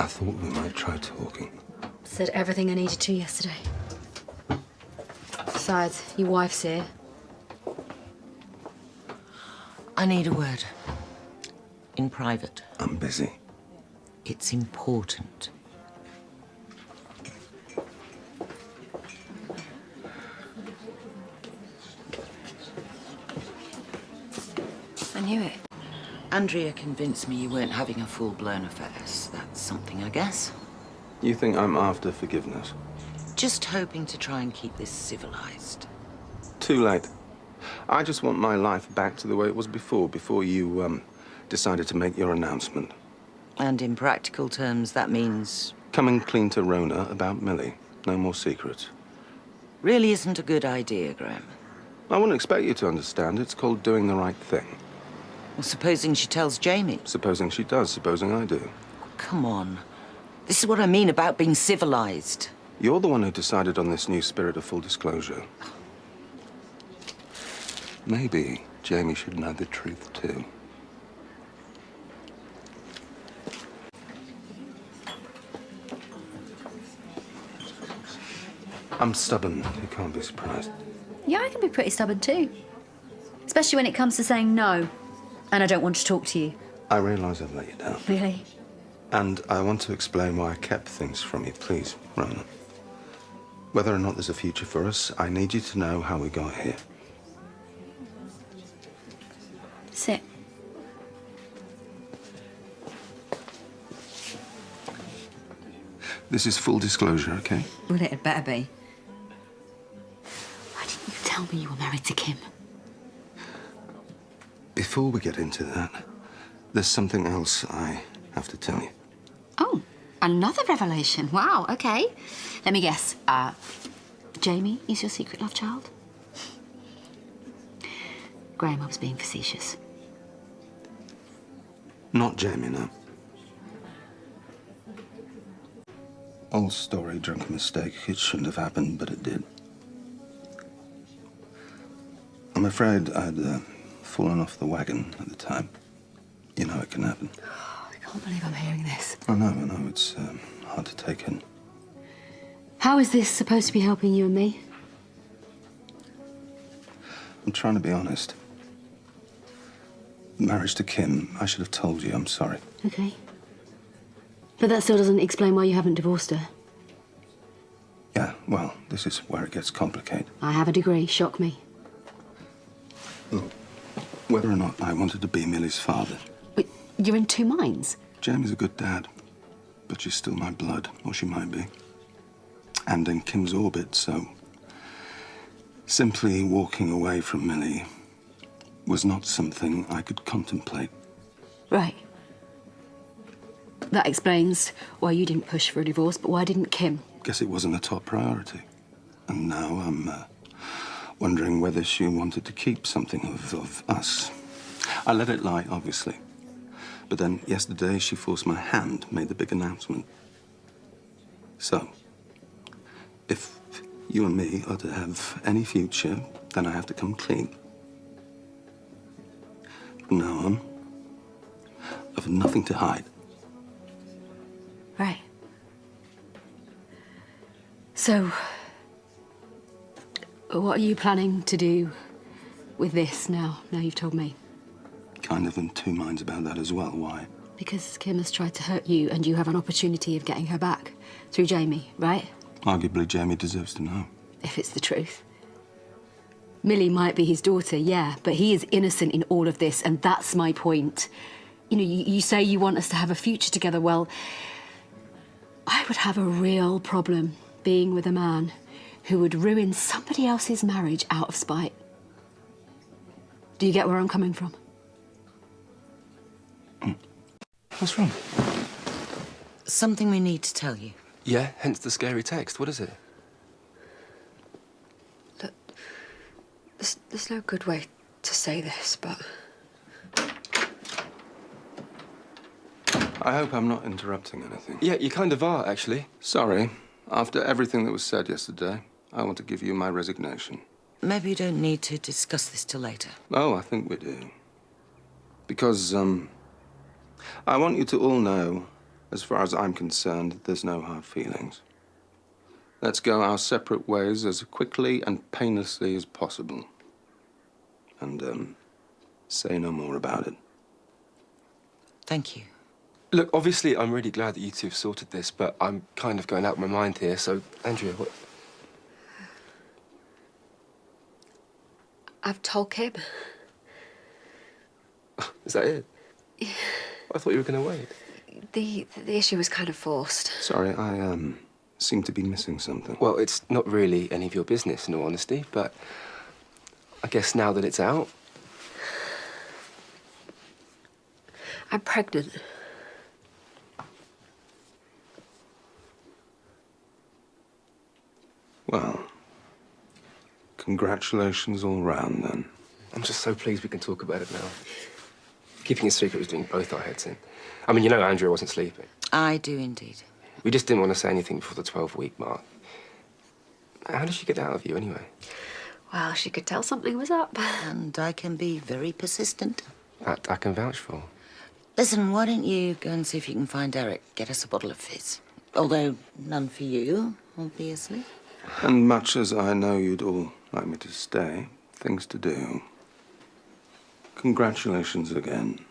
thought we might try talking. Said everything I needed to yesterday. Besides, your wife's here. I need a word. In private. I'm busy. It's important. I knew it. Andrea convinced me you weren't having a full-blown affair. So that's something, I guess. You think I'm after forgiveness? Just hoping to try and keep this civilized. Too late. I just want my life back to the way it was before you, decided to make your announcement. And in practical terms, that means... Coming clean to Rona about Millie. No more secrets. Really isn't a good idea, Graham. I wouldn't expect you to understand. It's called doing the right thing. Well, supposing she tells Jamie. Supposing she does, supposing I do. Come on. This is what I mean about being civilized. You're the one who decided on this new spirit of full disclosure. Maybe Jamie should know the truth, too. I'm stubborn. You can't be surprised. Yeah, I can be pretty stubborn too. Especially when it comes to saying no. And I don't want to talk to you. I realise I've let you down. Really? And I want to explain why I kept things from you, please, Rona. Whether or not there's a future for us, I need you to know how we got here. Sit. This is full disclosure, okay? Well, it had better be. Why didn't you tell me you were married to Kim? Before we get into that, there's something else I have to tell you. Oh, another revelation. Wow, okay. Let me guess. Jamie is your secret love child? Graham, I was being facetious. Not Jamie, no. Old story, drunken mistake. It shouldn't have happened, but it did. I'm afraid I'd fallen off the wagon at the time. You know it can happen. Oh, I can't believe I'm hearing this. I know. It's hard to take in. How is this supposed to be helping you and me? I'm trying to be honest. Marriage to Kim, I should have told you. I'm sorry. Okay. But that still doesn't explain why you haven't divorced her. Yeah, well, this is where it gets complicated. I have a degree. Shock me. Look, whether or not I wanted to be Millie's father. But you're in two minds. Jamie's a good dad, but she's still my blood, or she might be. And in Kim's orbit, so simply walking away from Millie was not something I could contemplate. Right. That explains why you didn't push for a divorce, but why didn't Kim? Guess it wasn't a top priority. And now I'm wondering whether she wanted to keep something of us. I let it lie, obviously. But then yesterday she forced my hand, made the big announcement. So, if you and me are to have any future, then I have to come clean. From now on, I've nothing to hide. Right. So, what are you planning to do with this now you've told me? Kind of in two minds about that as well. Why? Because Kim has tried to hurt you and you have an opportunity of getting her back through Jamie, right? Arguably, Jamie deserves to know. If it's the truth. Millie might be his daughter, yeah, but he is innocent in all of this, and that's my point. You know, you say you want us to have a future together. Well, I would have a real problem being with a man who would ruin somebody else's marriage out of spite. Do you get where I'm coming from? What's wrong? Something we need to tell you. Yeah, hence the scary text. What is it? Look, there's no good way to say this, but... I hope I'm not interrupting anything. Yeah, you kind of are, actually. Sorry. After everything that was said yesterday, I want to give you my resignation. Maybe you don't need to discuss this till later. Oh, I think we do. Because, I want you to all know As far as I'm concerned, there's no hard feelings. Let's go our separate ways as quickly and painlessly as possible. And, say no more about it. Thank you. Look, obviously, I'm really glad that you two have sorted this, but I'm kind of going out of my mind here, so, Andrea, what... I've told Kim. Is that it? Yeah. I thought you were going to wait. The issue was kind of forced. Sorry, I, seem to be missing something. Well, it's not really any of your business, in all honesty, but I guess now that it's out... I'm pregnant. Well, congratulations all round, then. I'm just so pleased we can talk about it now. Keeping it secret was doing both our heads in. I mean, you know Andrea wasn't sleeping. I do indeed. We just didn't want to say anything before the 12-week mark. How did she get out of you, anyway? Well, she could tell something was up. And I can be very persistent. That I can vouch for. Listen, why don't you go and see if you can find Eric, get us a bottle of fizz. Although none for you, obviously. And much as I know you'd all like me to stay, things to do. Congratulations again.